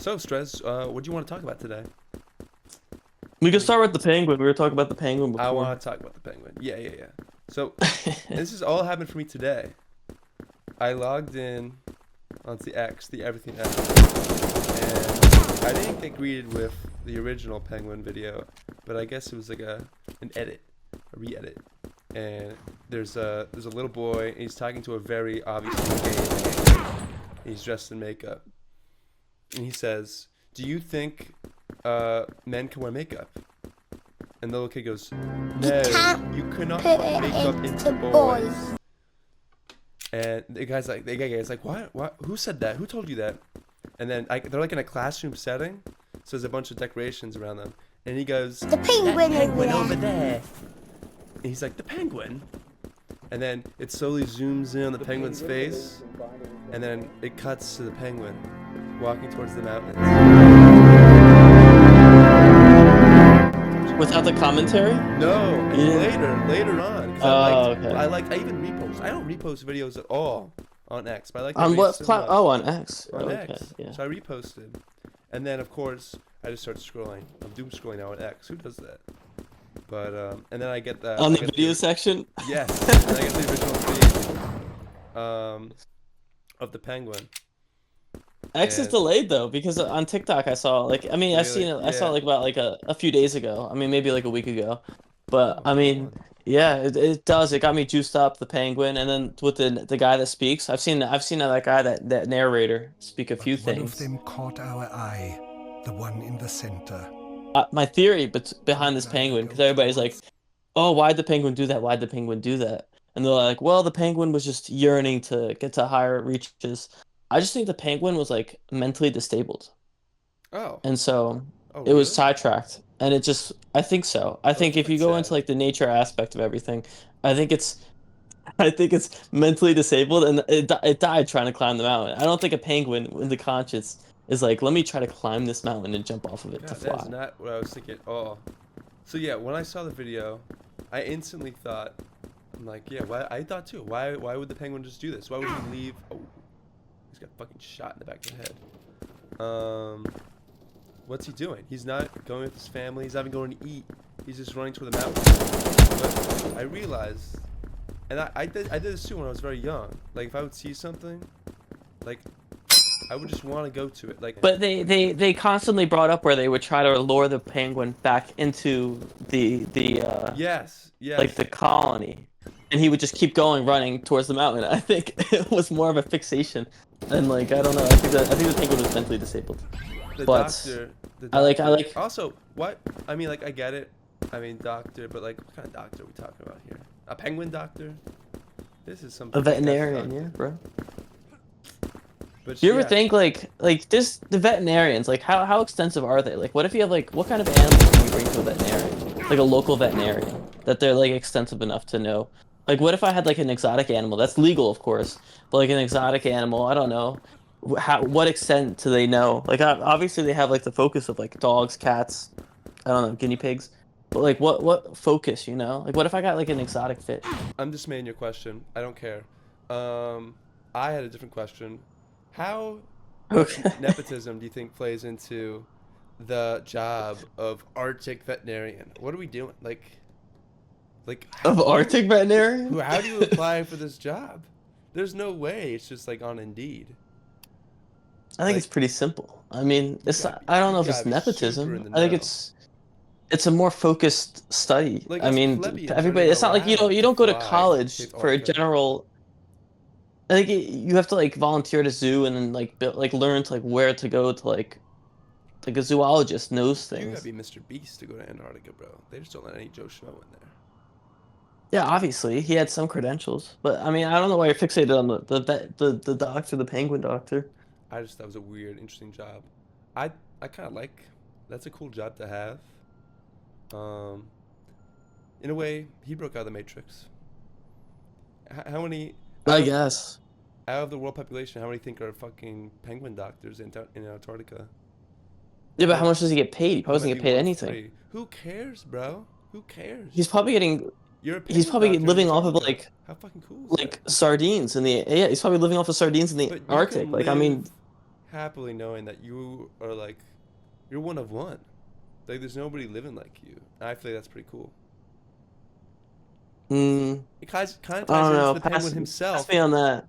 So, Stress, what do you want to talk about today? We I can mean, start with the penguin. We were talking about the penguin I before. want to talk about the penguin. Yeah, yeah, yeah. So, this is all happened for me today. I logged in onto the X, the Everything X, and I didn't get greeted with the original penguin video, but I guess it was like an edit, a re-edit. And there's a little boy, and he's talking to a very obviously gay man. He's dressed in makeup, and he says, "Do you think men can wear makeup?" And the little kid goes, You "No, can't you cannot put put it makeup into into boys." boys. And the guy's like, "What? Who said that? Who told you that?" And then they're like in a classroom setting, so there's a bunch of decorations around them. And he goes, The "That penguin penguin over over there. there." And he's like, "The penguin?" And then it slowly zooms in on the penguin's face, and then it cuts to the penguin walking towards the mountains. Without the commentary? No, You didn't. later on, because Oh, okay. I even repost. I don't repost videos at all on X, but I like the On video what so plat? much Oh, on X. on Okay, X. yeah. So I reposted, and then of course I just start scrolling. I'm doom scrolling now on X. Who does that? But and then On I the get video section. yes, and I get the original feed of the penguin. X is And delayed though because on TikTok I saw like I mean I've seen really, it. I saw it yeah. like about like a few days ago. I mean maybe like a week ago. But Oh, I come mean on. yeah, it does. It got me juiced up the penguin and then with the guy that speaks. I've seen that guy that narrator speak a few But one of things. them caught our eye, the one in the center. My theory behind this Glad we penguin go because everybody's like, towards oh, why'd the penguin do that? Why'd the penguin do that? And they're like, well, the penguin was just yearning to get to higher reaches. I just think the penguin was like mentally disabled. Oh, And so oh, it was really? sidetracked. And it just, I think so. I Oh, that's think if quite you go sad. into like the nature aspect of everything, I think it's, I think it's mentally disabled and it died trying to climb the mountain. I don't think a penguin in the conscience is like, let me try to climb this mountain and jump off of it to God, that is fly. not what I was thinking at all. So yeah, when I saw the video, I instantly thought, I'm like, yeah, why? I thought too. Why would the penguin just do this? Why would he leave? Oh, he's got fucking shot in the back of the head. What's he doing? He's not going with his family. He's not even going to eat. He's just running toward the mountains. But I realized, and I did this too when I was very young. Like if I would see something, like I would just want to go to it. Like But they constantly brought up where they would try to lure the penguin back into the yes, like yes. the colony, and he would just keep going running towards the mountain. I think it was more of a fixation, and like I don't know. I think the penguin was mentally disabled. The But doctor, the I doctor. like Also, what? I mean, like, I get it. I mean, doctor, but like, what kind of doctor are we talking about here? A penguin doctor? This is some a fucking death veterinarian, yeah, doctor. bro. But Do you ever yeah, think like this the veterinarians like how extensive are they? Like what if you have like what kind of animals do you bring to a veterinarian? Like a local veterinarian that they're like extensive enough to know. Like what if I had like an exotic animal? That's legal, of course, but like an exotic animal, I don't know. How what extent do they know? Like obviously they have like the focus of like dogs, cats, I don't know, guinea pigs. But like what focus, you know? Like what if I got like an exotic fish? I'm just making your question. I don't care. Um, I had a different question. How much Okay. nepotism do you think plays into the job of Arctic veterinarian? What are we doing? Like, Of Arctic veterinarian? how do you apply for this job? There's no way. It's just like on Indeed. I think it's Like, pretty simple. I mean, it's not, I don't you know if it's gotta be super in nepotism. the I think know. it's a more focused study. Like I us mean, plebeians aren't everybody. even It's not like allowed you to don't go to fly to college for a Antarctica. general. I think you have to like volunteer at a zoo and then like like learn to like where to go to like a zoologist knows You gotta things. be Mr. Beast to go to Antarctica, bro. They just don't let any Joe Schmo in there. Yeah, obviously he had some credentials, but I mean, I don't know why you're fixated on the doctor, the penguin doctor. I just thought it was a weird, interesting job. I I kind of like. That's a cool job to have. Um, in a way, he broke out of the Matrix. How many I out of guess. out of the world population? How many think are fucking penguin doctors in Antarctica? Yeah, but Like how much does he get paid? He he probably doesn't might get be paid one of anything. three. Who cares, bro? Who He's cares? probably getting You're a he's penguin probably doctor in living off of Antarctica. like How fucking cool is that? sardines in the yeah, he's probably living off of sardines in the But you Arctic. can Like I live. mean, happily knowing that you are like you're one of one. Like there's nobody living like you. And I feel like that's pretty cool. Mm, It kind of I ties don't into know. the penguin Pass himself. me on that.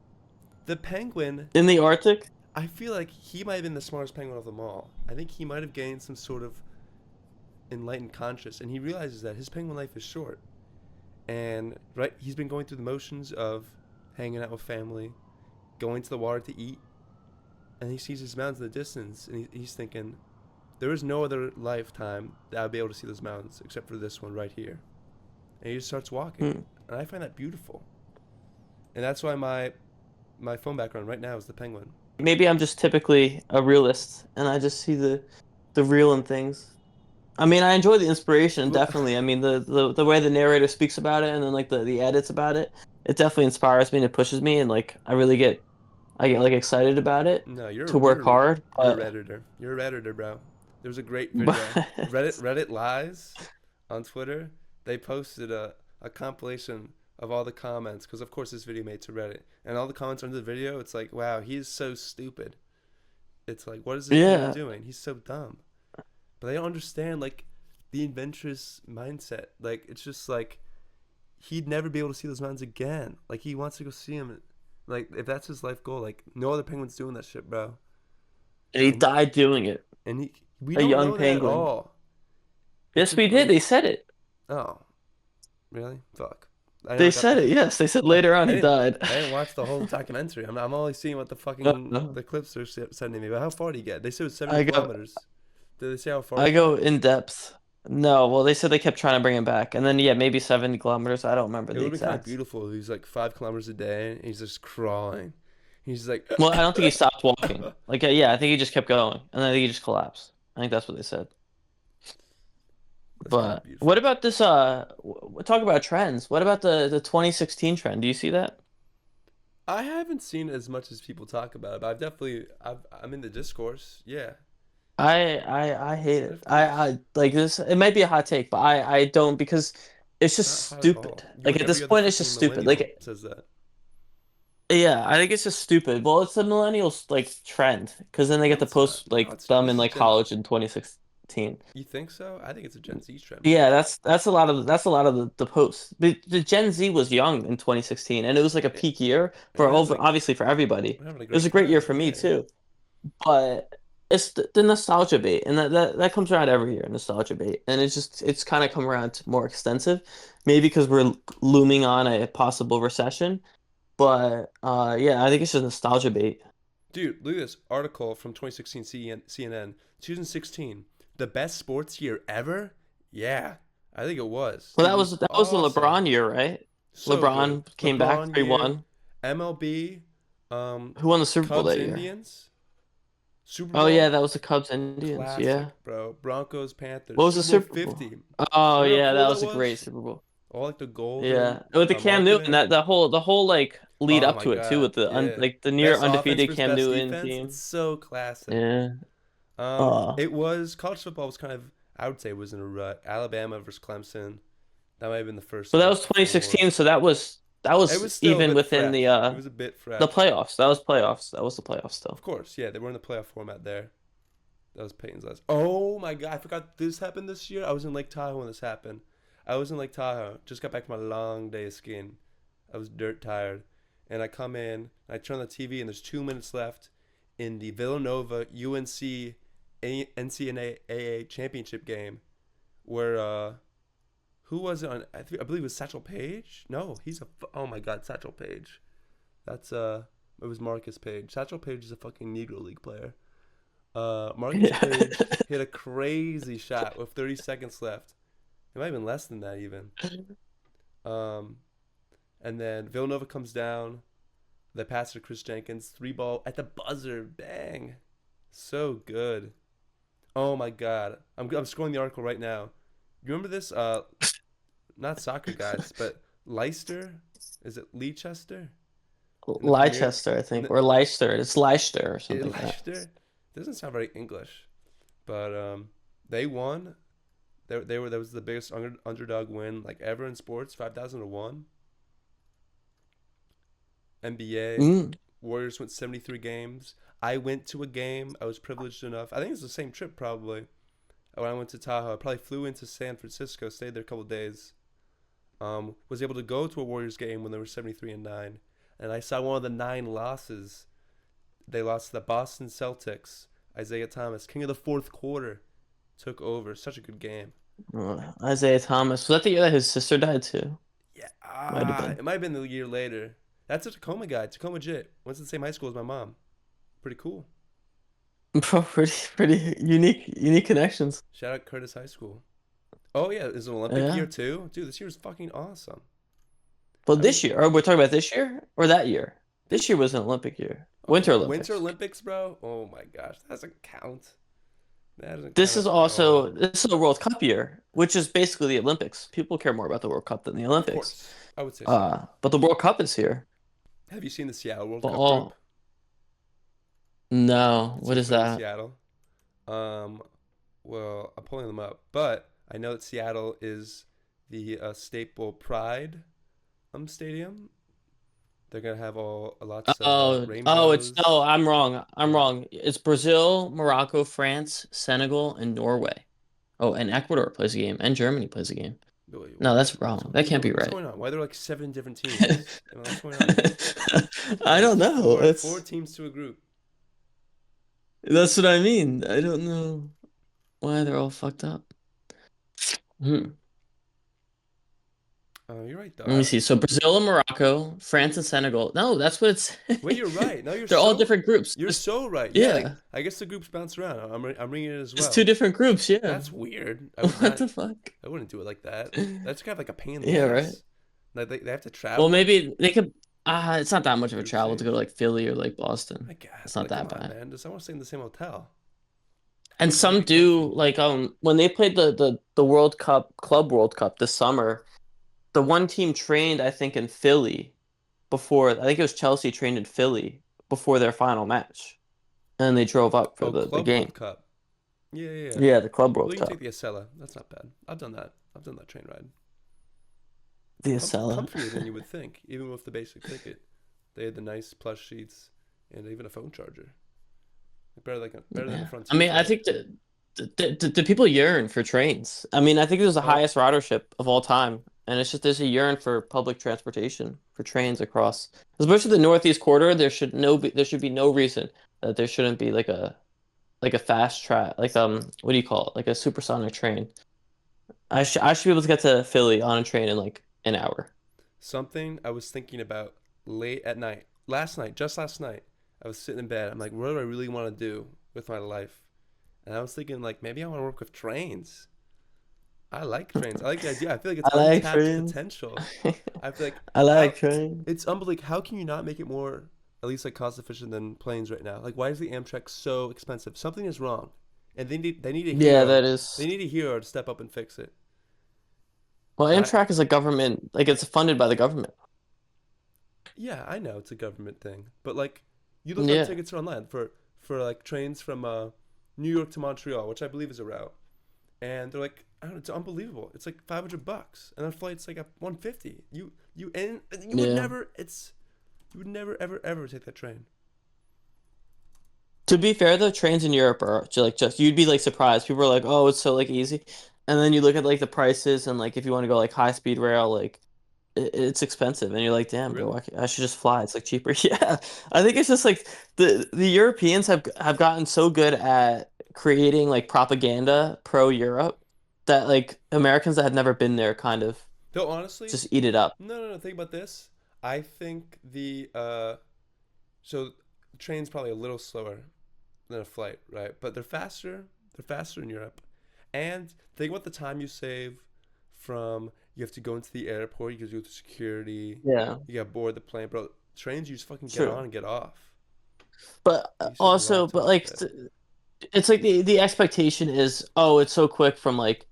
The penguin, In the Arctic? I feel like he might have been the smartest penguin of them all. I think he might have gained some sort of enlightened conscious, and he realizes that his penguin life is short. And right, he's been going through the motions of hanging out with family, going to the water to eat, and he sees his mountains in the distance, and he's thinking, there is no other lifetime that I'll be able to see those mountains except for this one right here. And he just starts walking, Hmm. and I find that beautiful. And that's why my phone background right now is the penguin. Maybe I'm just typically a realist and I just see the real in things. I mean, I enjoy the inspiration, Well, definitely. I mean, the way the narrator speaks about it and then like the edits about it, it definitely inspires me and it pushes me and like I get like excited about it no, to work hard, you're a but redditor. You're a redditor, bro. There was a great video. but Reddit lies on Twitter. They posted a compilation of all the comments because of course this video made to Reddit, and all the comments under the video, it's like, wow, he is so stupid. It's like, what is this dude yeah. doing? He's so dumb. But they don't understand like the adventurous mindset. Like it's just like he'd never be able to see those mountains again. Like he wants to go see them. Like if that's his life goal, like no other penguin's doing that shit, bro. And he And died doing it. we A don't young know that at penguin. all. It's Yes, just we did. They said it. oh really? Fuck. I They never got. said it. Yes, they said later on I he didn't. died. I didn't watch the whole documentary. I'm only seeing what the No, fucking no. the clips they're sending me. But how far do you get? They said it was 70 I go kilometers. Did they say how far I he go got? in depth. No, well, they said they kept trying to bring him back, and then yeah, maybe 70 kilometers. I don't remember It the would have been kind of exact. beautiful. He's like 5 kilometers a day, and he's just crawling. He's like, Well, I don't think he stopped walking. Like, yeah, I think he just kept going, and then I think he just collapsed. I think that's what they said. that's kind of But what beautiful. about this? Talk about trends. What about the 2016 trend? Do you see that? I haven't seen as much as people talk about it, but I'm in the discourse. Yeah, I hate but it. of course, I like this. It might be a hot take, but I don't because it's it's just not hot at stupid. all. You Like like at this every other point, it's freaking just stupid. millennial Like says that. yeah, I think it's just stupid. Well, it's the millennials like trend because then they get No, to it's not. post No, like it's them this in is like Gen. college in 2016. You think so? I think it's a Gen Z trend, bro. Yeah, that's a lot of the posts. The Gen Z was young in 2016, and it was like a Yeah, peak year and for we're having over like obviously for everybody. we're having a It was great a great year time. for me Yeah, yeah. too. But it's the nostalgia bait, and that comes around every year, nostalgia bait, and it's kind of come around to more extensive, maybe because we're looming on a possible recession. But yeah, I think it's just nostalgia bait. Dude, look at this article from 2016 CNN. 2016, the best sports year ever? Yeah, I think it was. Well, Dude, it was that was the awesome. LeBron year, right? So good. LeBron came back LeBron year, 3-1. MLB, um, Who won the Super Bowl Cubs that year? Indians, Super Oh yeah, Bowl, that was the Cubs Indians. Yeah. classic, bro. Broncos Panthers, What was the Super Bowl Super Bowl? 50. Oh Remember how yeah, cool that that was a great was? Super Bowl. All like the golden Yeah, with the Cam Newton, marketing. the whole like lead Oh up my to it too, god, with the yeah. like the near Best offense undefeated versus Cam best Newton defense. It's team. so classic. Yeah. Oh. It was college football was kind of I would say was in a rut. Alabama versus Clemson. That might have been the first But that like was four. 2016, so that It was was still a even bit within fresh. It was a bit the fresh. playoffs. That was playoffs. That was the playoffs Of still. course, yeah, they were in the playoff format there. That was Peyton's last. Oh my god, I forgot this happened this year. I was in Lake Tahoe when this happened. I was in Lake Tahoe. Just got back from a long day of skiing. I was dirt tired. And I come in, I turn on the TV, and there's 2 minutes left in the Villanova UNC NCAA championship game where who was it on? I believe it was Satchel Paige. No, oh my god, Satchel Paige. That's it was Marcus Page. Satchel Paige is a fucking Negro League player. Marcus Yeah. Page hit a crazy shot with 30 seconds left. It might have been less than that even. Um, and then Villanova comes down. They pass to Chris Jenkins. 3 ball at the buzzer. Bang. So good. Oh my god. I'm scrolling the article right now. You remember this? Not soccer guys, but Leicester? Is it Leicester? In the Premier? Leicester, I In think, the or Leicester. It's Leicester or something like that. Leicester? Doesn't sound very English. But they won. They were that was the biggest underdog win like ever in sports, 5,000 to 1. NBA Mm. Warriors went 73 games. I went to a game. I was privileged enough. I think it's the same trip probably. When I went to Tahoe, I probably flew into San Francisco, stayed there a couple of days. Was able to go to a Warriors game when they were 73-9, and I saw one of the 9 losses. They lost to the Boston Celtics. Isaiah Thomas, king of the fourth quarter, took over. Such a good game. Isaiah Thomas. Was that the year that his sister died too? Yeah, Might have been. it might have been the year later. That's a Tacoma guy, Tacoma Jit. Went to the same high school as my mom. Pretty cool. Bro, pretty unique connections. Shout out Curtis High School. Oh yeah, is it an Olympic Yeah. year too? Dude, this year is fucking awesome. Well, I this mean, year, or we're talking about this year or that year? This year was an Olympic year. Winter Olympics. Winter Olympics, bro. Oh my gosh, that doesn't count. That doesn't This count is at all. also this is a World Cup year, which is basically the Olympics. People care more about the World Cup than the Of Olympics. course, I would say so. But the World Cup is here. Have you seen the Seattle World But Cup group? all No, The what team is played in that? Seattle. Um, well, I'm pulling them up, but I know that Seattle is the Staple Pride stadium. They're gonna have lots of It's no, rainbows. I'm wrong. I'm Yeah. wrong. It's Brazil, Morocco, France, Senegal, and Norway. Oh, and Ecuador plays a game, and Germany plays a game. Wait, No, that's wrong. That can't be what's right. going on? Why are there like 7 different teams? What's going on here? I There's don't know. four teams to a group. That's what I mean. I don't know why they're all fucked up. Hmm. Oh, you're right though. Let me see. So Brazil and Morocco, France and Senegal. No, that's what it's. Wait, you're right. No, They're all different groups. you're so right. Yeah, like, Yeah, I guess the groups bounce around. I'm reading it as it's well. 2 different groups. Yeah. That's weird. What the fuck? I wouldn't do it like that. That's kind of like a pain in the Yeah, ass. right. Like they have to Well, travel. maybe they could. It's not that much of a Group travel to go to stage. like Philly or like Boston. I guess. It's But not like, that come on, bad. man. Does someone stay in the same hotel? And Wouldn't that some be do comfy? like when they played the World Cup Club World Cup this summer. The one team trained, I think, in Philly before. I think it was Chelsea trained in Philly before their final match, and they drove up for Oh, the Club World game. Cup. Yeah, yeah, yeah. Yeah, the Club Well, World you can take Cup. the Acela. That's not bad. I've done that. I've done that train ride. The Acela. Comfier than you would think, even with the basic ticket. They had the nice plush sheets and even a phone charger. Better than the Yeah. front I seat mean, I flight. think the people yearn for trains. I mean, I think it was the Oh, highest ridership of all time, and it's just there's a yearn for public transportation for trains across, especially the Northeast corridor. There should be no reason that there shouldn't be like a fast track, like what do you call it, like a supersonic train. I should be able to get to Philly on a train in like an hour. something I was thinking about late at night. Just last night, I was sitting in bed. I'm like, what do I really want to do with my life? And I was thinking, like, maybe I want to work with trains. I like trains. I like the idea. I feel like it's I like untapped trains. potential. I feel like I how like trains. it's unbelievable. How can you not make it more, at least like cost efficient than planes right now? Like, why is the Amtrak so expensive? Something is wrong, and they need a Yeah, hero. that They is. need a hero to step up and fix it. Well, And I, Amtrak is a government, like it's funded by the government. yeah, I know it's a government thing, but like, you look up Yeah. tickets online for like trains from New York to Montreal, which I believe is a route, and they're like, I don't know, it's unbelievable. It's like $500, and a flight's like at 150. You would Yeah. never. You would never ever ever take that train. To be fair, though, trains in Europe are just you'd be like surprised. People are like, "Oh, it's so like easy," and then you look at like the prices and like if you want to go like high speed rail, like it's expensive, and you're like, "Damn, bro, Really? I should just fly. It's like cheaper." Yeah, I think it's just like the Europeans have gotten so good at creating like propaganda pro Europe that like Americans that had never been there kind of Though honestly, just eat it up. no. Think about this. I think the so the train's probably a little slower than a flight, right? But they're faster. They're faster in Europe. And think about the time you save from you have to go into the airport, you have to go through security, Yeah, you got board the plane, bro. Trains you just fucking get on true. and get off. But You save a lot also, of but time like like that. it's like the expectation is, oh, it's so quick from like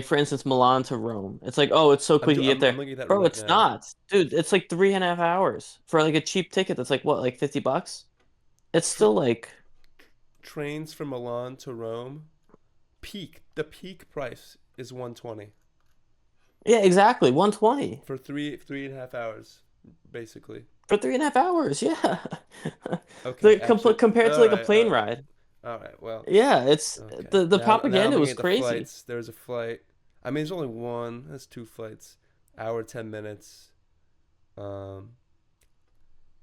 for instance Milan to Rome. It's like, oh, it's so quick to get I'm there. looking at that Bro, right it's now. not. Dude, it's like 3.5 hours for like a cheap ticket that's like what, like $50? It's Tr- still like Trains from Milan to Rome, the peak price is 120 yeah, exactly. 120. for three and a half hours, basically. For 3.5 hours, yeah. Okay, actually, Compared to all like a right, plane ride. all right. Well, Yeah, it's okay. the Now I'm propaganda looking was at the crazy. flights. There's a flight. I mean, there's only one. That's two flights. Hour 10 minutes. Um,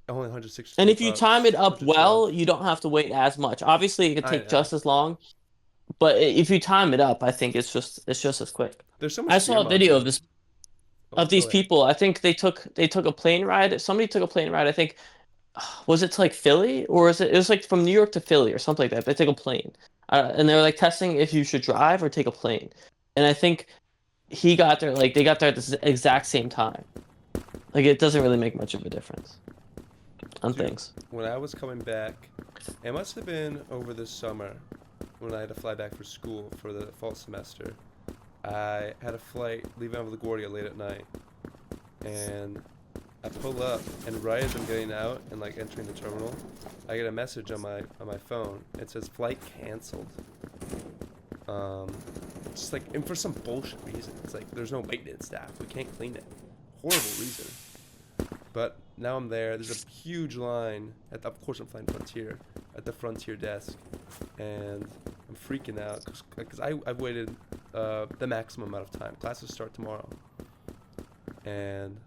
only And 162 if you time it up 112. well, you don't have to wait as much. Obviously, it could I take know. just as long, but if you time it up, I think it's just as quick. There's so I much fear saw a video of mongering. this Oh, of go these ahead. people. I think they took a plane ride. Somebody took a plane ride. I think was it to like Philly or was it? It was like from New York to Philly or something like that. They take a plane, and they were like testing if you should drive or take a plane. And I think he got there like they got there at the exact same time. Like it doesn't really make much of a difference on Dude, things. when I was coming back, it must have been over the summer when I had to fly back for school for the fall semester. I had a flight leaving out of LaGuardia late at night, and I pull up, and right as I'm getting out and like entering the terminal, I get a message on my phone. It says flight canceled. Just like, and for some bullshit reason, it's like there's no maintenance staff. We can't clean it. Horrible reason. But now I'm there. There's a huge line. Of course, I'm flying Frontier at the Frontier desk, and I'm freaking out because I've waited the maximum amount of time. Classes start tomorrow, and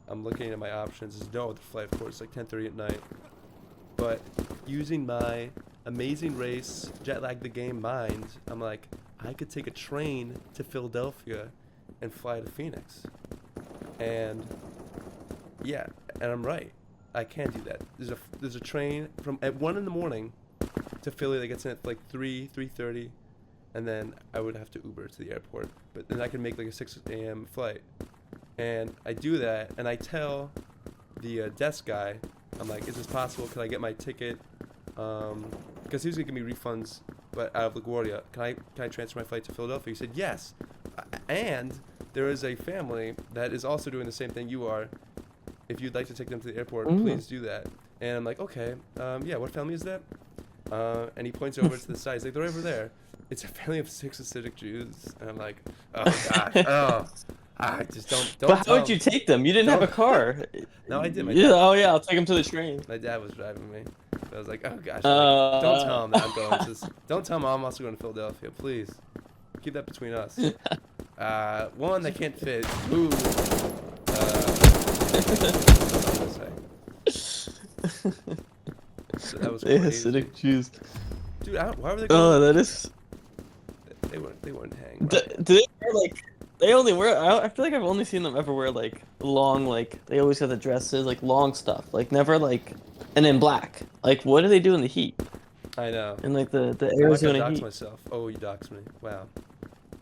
I'm looking at my options. There's no other flight, of course, like 10:30 at night. But using my amazing race, jet lag the game mind, I'm like, I could take a train to Philadelphia and fly to Phoenix. And yeah, and I'm right. I can do that. There's a train from at 1 in the morning to Philly that gets in at like 3:30, and then I would have to Uber to the airport. But then I can make like a 6 a.m. flight. And I do that, and I tell the desk guy, I'm like, is this possible? Can I get my ticket? Because he was gonna give me refunds, but out of LaGuardia. Can I transfer my flight to Philadelphia? He said yes. And there is a family that is also doing the same thing you are. If you'd like to take them to the airport, please do that. And I'm like, okay, yeah, what family is that? And he points over to the side. He's like, they're over there. It's a family of 6 Hasidic Jews. And I'm like, oh gosh, oh, I just don't But how tell would you him. take them? You didn't have a Don't- car. No, I did. My Yeah. dad. Oh yeah, I'll take them to the train. My dad was driving me. So I was like, oh gosh. I'm like, don't tell him that I'm going to. Don't tell him I'm also going to Philadelphia, please. Keep that between us. One that can't fit. Ooh. What was I gonna say? So that was They crazy. Hasidic Jews. Dude, why were they Oh, going? that is. They weren't hanging. Do they wear like? They only wear. I feel like I've only seen them ever wear like long, like they always have the dresses, like long stuff, like never like, and in black. Like, what do they do in the heat? I know. In like the I'm not gonna Arizona dox heat. myself. Oh, you doxed me. Wow.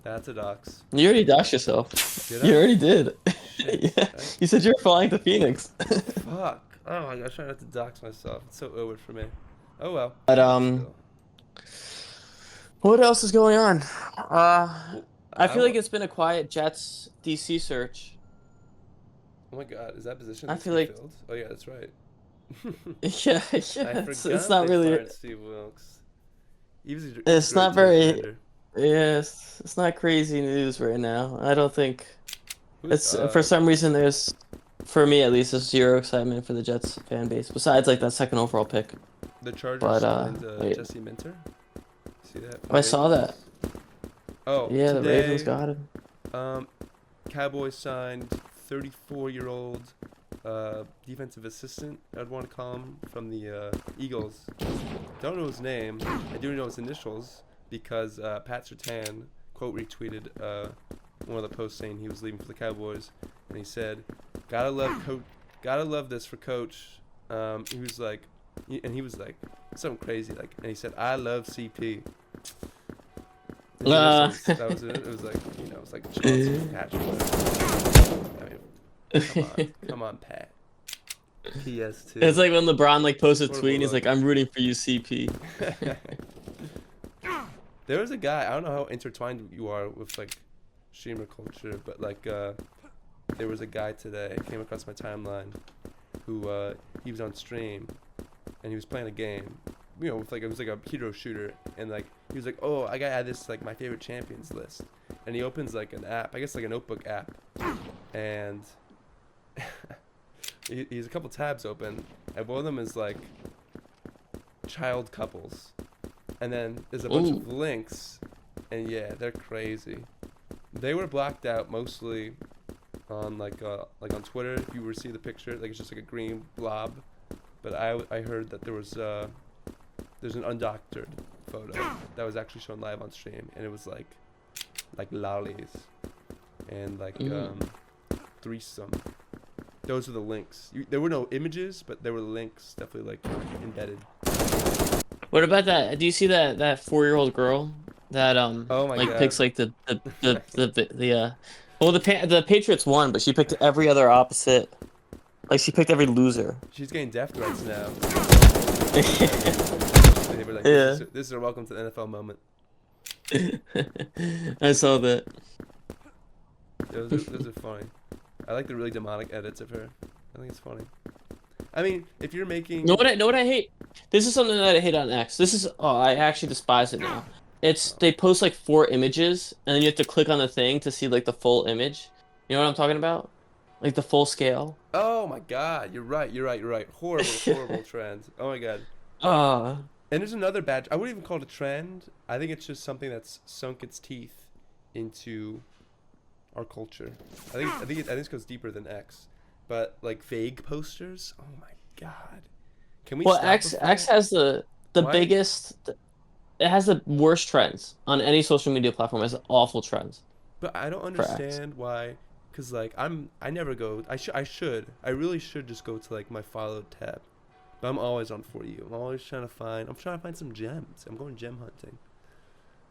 That's a dox. You already doxed yourself. Did I? You already did. Shit. Yeah. You said you were flying to Phoenix. Fuck. Oh my gosh, trying not to dox myself. It's so awkward for me. Oh well. But Still. what else is going on? I feel wa- like it's been a quiet Jets DC search. Oh my god, is that position I needs feel to be like- filled? Oh yeah, that's right. Yeah, I yeah. forgot It's not they really. fired Steve Wilkes. He's a It's great not very. defender. Yes, it's not crazy news right now. I don't think Who's, it's for some reason there's, for me at least, there's zero excitement for the Jets fan base besides like that second overall pick. the Chargers but, signed wait. Jesse Minter. See that? I saw that. Oh, Yeah, the today, Ravens got him. Cowboys signed 34-year-old defensive assistant, I'd want to call him, from the Eagles. Don't know his name. I do know his initials because Pat Surtain quote retweeted one of the posts saying he was leaving for the Cowboys, and he said, "Gotta love this for Coach." He was like something crazy like, and he said, "I love CP." His initials, that was it. It was like, it's like Chauncey Patrick. I mean, come on, Pat. PS2. It's like when LeBron like posts a What a tweet and he's look. like, "I'm rooting for you, CP." There was a guy, I don't know how intertwined you are with like streamer culture, but like there was a guy today, came across my timeline, who he was on stream and he was playing a game, with like, it was like a hero shooter, and like he was like, oh, I gotta add this like my favorite champions list, and he opens like an app, I guess like a notebook app, and He's a couple tabs open, and one of them is like child couples, and then there's a bunch of links, and yeah, they're crazy. They were blacked out mostly on like on Twitter. If you were to see the picture, like it's just like a green blob. But I heard that there's an undoctored photo that was actually shown live on stream, and it was like lollies and like threesome. Those are the links. There were no images, but there were links definitely like embedded. What about that? Do you see that 4-year-old girl that Oh my like God. picks like the Patriots won, but she picked every other opposite. Like she picked every loser. She's getting death threats now. They were like, Yeah. this is a welcome to the NFL moment. I saw that. Those are funny. I like the really demonic edits of her. I think it's funny. I mean, if you're making... Know what I hate? This is something that I hate on X. I actually despise it now. They post like 4 images, and then you have to click on the thing to see like the full image. You know what I'm talking about? Like the full scale. Oh my God, you're right. Horrible trend. Oh my God. And there's another bad... I wouldn't even call it a trend. I think it's just something that's sunk its teeth into our culture. I think this goes deeper than X. But like vague posters. Oh my God. Can we? Well, stop X with X that? has the Why? biggest. It has the worst trends on any social media platform. It has awful trends. But I don't For X. understand why. Cause like I never go. I really should just go to like my followed tab. But I'm always on For You. I'm trying to find some gems. I'm going gem hunting.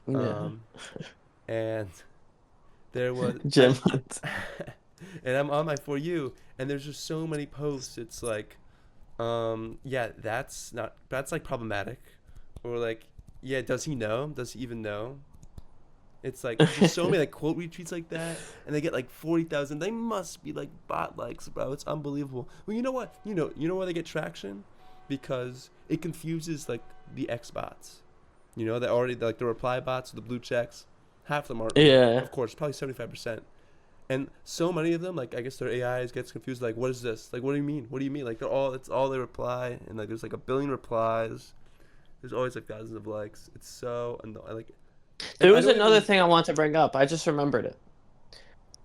Yeah. And there was Gem hunt. and I'm on my For You, and there's just so many posts. It's like, yeah, that's like problematic, or like, yeah, does he know? Does he even know? It's like there's so many like quote retweets like that, and they get like 40,000. They must be like bot likes, bro. It's unbelievable. Well, you know what? You know why they get traction? Because it confuses like the X bots. You know, they already like the reply bots, the blue checks. Half of them aren't. Yeah. Of course, probably 75%. And so many of them, like I guess their AIs gets confused. Like, what is this? Like, what do you mean? What do you mean? Like, it's all they reply, and like there's like a billion replies. There's always like thousands of likes. It's so annoying. Like, There was another thing I want to bring up. I just remembered it.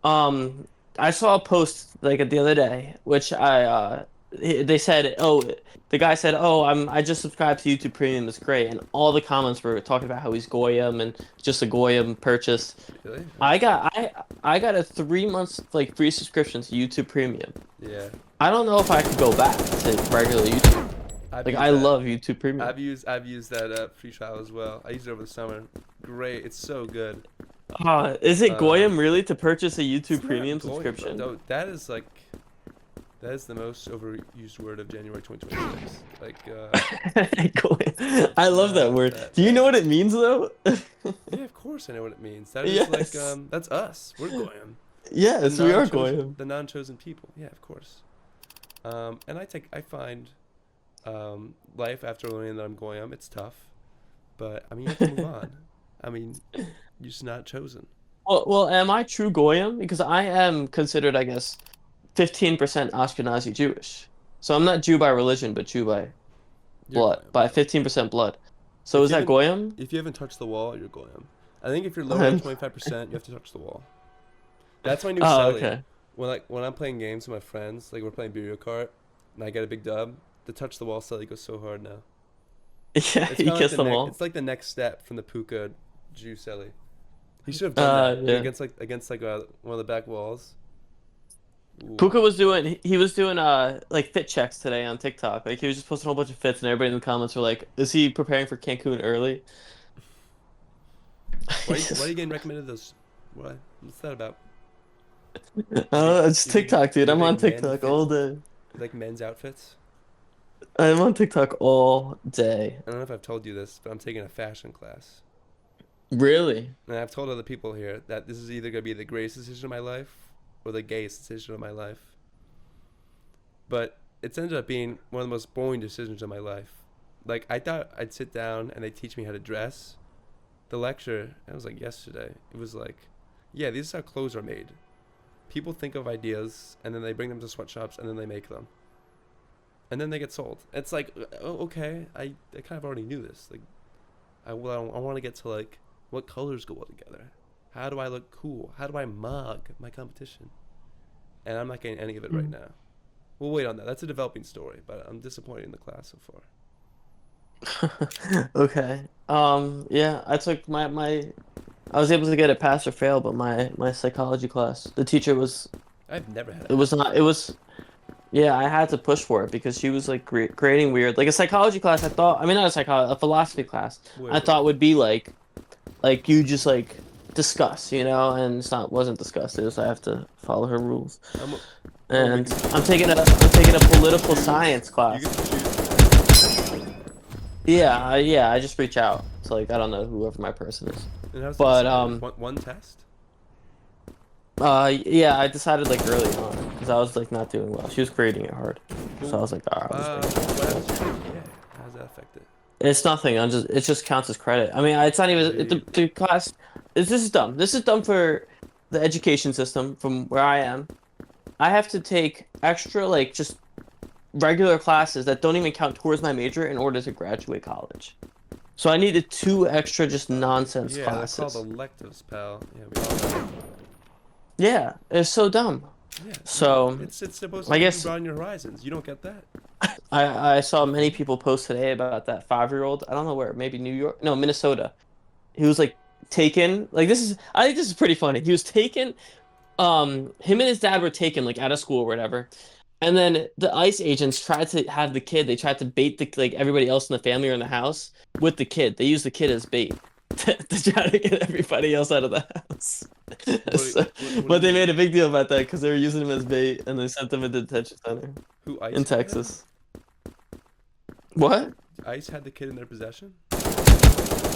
I saw a post like the other day, which they said, oh, the guy said, oh, I just subscribed to YouTube Premium. It's great, and all the comments were talking about how he's Goyim and just a Goyim purchase. Really? I got a 3 months like free subscription to YouTube Premium. Yeah. I don't know if I could go back to regular YouTube. I love YouTube Premium. I've used that free trial as well. I used it over the summer. Great. It's so good. Is it Goyim really to purchase a YouTube It's Premium not Goyim, subscription? bro. No, that is the most overused word of January 2026. Like, Goyim. I love that word. Do you know what it means though? yeah, of course I know what it means. That is Yes. like that's us. We're Goyim. Yes, we are Goyim. The non-chosen people. Yeah, of course. And I find life after learning that I'm Goyim, it's tough. But I mean, you have to move on. I mean, you're just not chosen. Well, am I true Goyim? Because I am considered, I guess, 15% Ashkenazi Jewish. So I'm not Jew by religion, but Jew by blood, Goyim. by 15% blood. So is that Goyim? If you haven't touched the wall, you're Goyim. I think if you're lower than 25%, you have to touch the wall. That's my new selling. Okay. When I'm playing games with my friends, like we're playing Mario Kart, and I get a big dub, the touch the wall selling goes so hard now. Yeah, It's you kinda kiss like the wall. It's like the next step from the Puka Jew Selly. He should have done that Yeah. against one of the back walls. Ooh. Puka was doing like fit checks today on TikTok. Like he was just posting a whole bunch of fits, and everybody in the comments were like, "Is he preparing for Cancun early?" Why are you getting recommended those? What's that about? It's You TikTok, dude. you I'm on think men TikTok fit- all day. Like men's outfits? I'm on TikTok all day. I don't know if I've told you this, but I'm taking a fashion class. Really? And I've told other people here that this is either going to be the greatest decision of my life or the gayest decision of my life. But it's ended up being one of the most boring decisions of my life. Like, I thought I'd sit down and they'd teach me how to dress. The lecture, it was like yesterday, it was like, yeah, this is how clothes are made. People think of ideas and then they bring them to sweatshops and then they make them. and then they get sold. It's like, oh, okay, I kind of already knew this. Like, I want to get to like what colors go well together. How do I look cool? How do I mug my competition? And I'm not getting any of it right now. We'll wait on that. That's a developing story, but I'm disappointed in the class so far. Okay. Yeah, I took I was able to get a pass or fail, but my psychology class, the teacher was I've never had it was not it was yeah, I had to push for it because she was like creating weird like a psychology class. I mean not a psychology, a philosophy class. Wait, I wait. thought would be like you just like discuss, you know, and it's not wasn't discussed. It was I have to follow her rules. I'm, And making I'm taking a political choose. science You class. get to choose. Yeah, I just reach out to like I don't know whoever my person is. And how's the But assignment? One test? yeah, I decided like early on because I was like not doing well. She was creating it hard, so I was like, all right, I'll just What happens to your GPA? How does that affect it? it's nothing. It just counts as credit. I mean, it's not even the class. This is dumb. This is dumb for the education system from where I am. I have to take extra like just regular classes that don't even count towards my major in order to graduate college. So I needed two extra just nonsense Yeah, they're classes. called electives, pal. Yeah, we all know. Yeah, it's so dumb. Yeah, So it's supposed to I make you guess broaden your horizons. You don't get that. I saw many people post today about that 5-year-old. I don't know where, maybe New York, no, Minnesota. He was like taken. Like this is I think this is pretty funny. He was taken. Him and his dad were taken like out of school or whatever. And then the ICE agents tried to have the kid. They tried to bait the like everybody else in the family or in the house with the kid. They used the kid as bait to try to get everybody else out of the house. So, What but do they you made mean? a big deal about that because they were using him as bait, and they sent him to the detention center Who ICE in had them? Texas. What? ICE had the kid in their possession?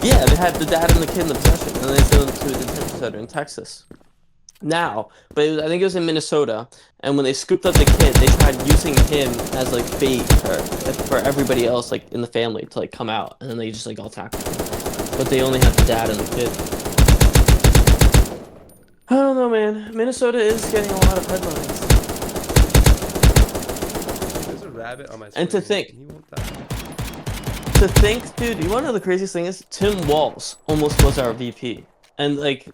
Yeah, they had the dad and the kid in the possession, and they sent him to a detention center in Texas. Now, but I think it was in Minnesota, and when they scooped up the kid, they tried using him as like bait for everybody else like in the family to like come out, and then they just like all tackled him. But they only had the dad and the kid. I don't know, man. Minnesota is getting a lot of headlines. There's a rabbit on my And screen, to think, and he won't die. dude, you wanna know the craziest thing is? Tim Walz almost was our VP, and like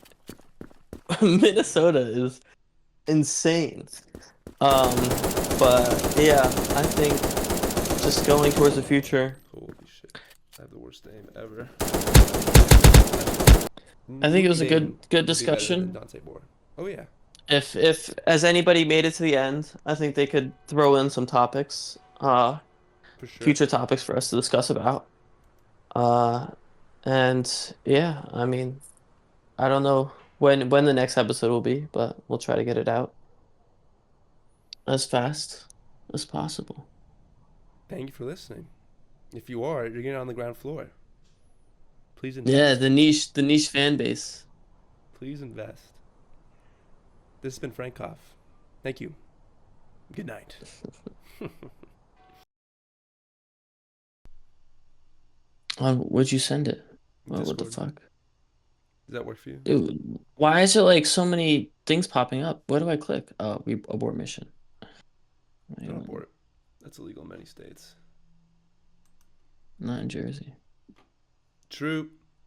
Minnesota is insane. Um, but yeah, I think just going towards the future. Holy shit. I have the worst name ever. I think it was a Name good would be better than discussion. Dante Moore. Oh yeah. If as anybody made it to the end, I think they could throw in some topics, For sure. future topics for us to discuss about. Uh, and yeah, I mean, I don't know when the next episode will be, but we'll try to get it out as fast as possible. Thank you for listening. If you are, you're getting on the ground floor. Please Yeah, invest. the niche fan base. Please invest. This has been Frankoff. Thank you. Good night. Would you send it? What the Discord. fuck? Does that work for you? Dude, why is it like so many things popping up? Where do I click? Oh, we abort mission. Don't abort. That's illegal in many states. Not in Jersey. True.